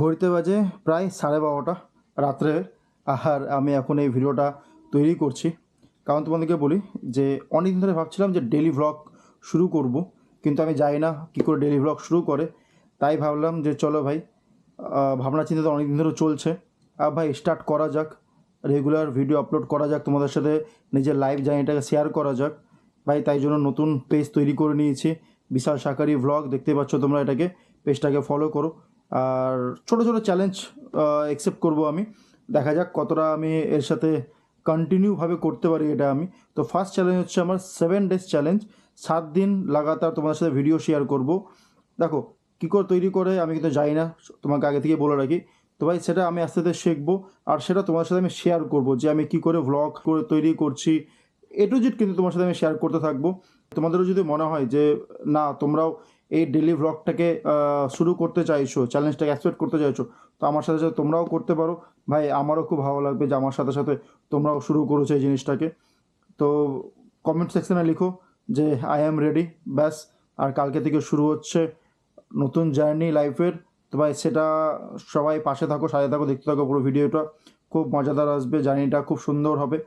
ঘড়িতে বাজে প্রায় 12:30 রাত্রে। আর আমি এখন এই ভিডিওটা তৈরি করছি, কারণ তোমাদেরকে বলি যে অনেক দিন ধরে ভাবছিলাম যে ডেলি ভ্লগ শুরু করব, কিন্তু আমি জানি না কী করে ডেলি ভ্লগ শুরু করে। তাই ভাবলাম যে চলো ভাই, ভাবনা চিন্তা তো অনেক দিন ধরে চলছে, আর ভাই স্টার্ট করা যাক, রেগুলার ভিডিও আপলোড করা যাক, তোমাদের সাথে নিজের লাইভ জার্নিটাকে শেয়ার করা যাক ভাই। তাই জন্য নতুন পেজ তৈরি করে নিয়েছি, বিশাল শাকারি ভ্লগ, দেখতে পাচ্ছ তোমরা এটাকে, পেজটাকে ফলো করো। আর ছোটো ছোটো চ্যালেঞ্জ অ্যাকসেপ্ট করব আমি, দেখা যাক কতটা আমি এর সাথে কন্টিনিউভাবে করতে পারি এটা আমি। তো ফার্স্ট চ্যালেঞ্জ হচ্ছে আমার 7 ডেজ চ্যালেঞ্জ, 7 দিন লাগাতার তোমাদের সাথে ভিডিও শেয়ার করব। দেখো কী করে তৈরি করে আমি কিন্তু জানি না, তোমাকে আগে থেকে বলে রাখি। তো ভাই সেটা আমি আস্তে আস্তে শিখবো, আর সেটা তোমার সাথে আমি শেয়ার করব যে আমি কী করে ভ্লগ করে তৈরি করছি, এ টু জেড কিন্তু তোমার সাথে আমি শেয়ার করতে থাকবো। তোমাদেরও যদি মনে হয় যে না তোমরাও এই ডেলি ভ্লগটাকে শুরু করতে চাইছো, চ্যালেঞ্জটাকে অ্যাকসেপ্ট করতে চাইছো, তো আমার সাথে সাথে তোমরাও করতে পারো ভাই। আমারও খুব ভালো লাগবে যে আমার সাথে সাথে তোমরাও শুরু করেছো এই জিনিসটাকে। তো কমেন্ট সেকশানে লিখো যে আই অ্যাম রেডি, ব্যাস। আর কালকে থেকে শুরু হচ্ছে নতুন জার্নি লাইফের। তো ভাই সেটা সবাই পাশে থাকো, সাথে থাকো, দেখতে থাকো পুরো ভিডিওটা, খুব মজাদার আসবে, জার্নিটা খুব সুন্দর হবে।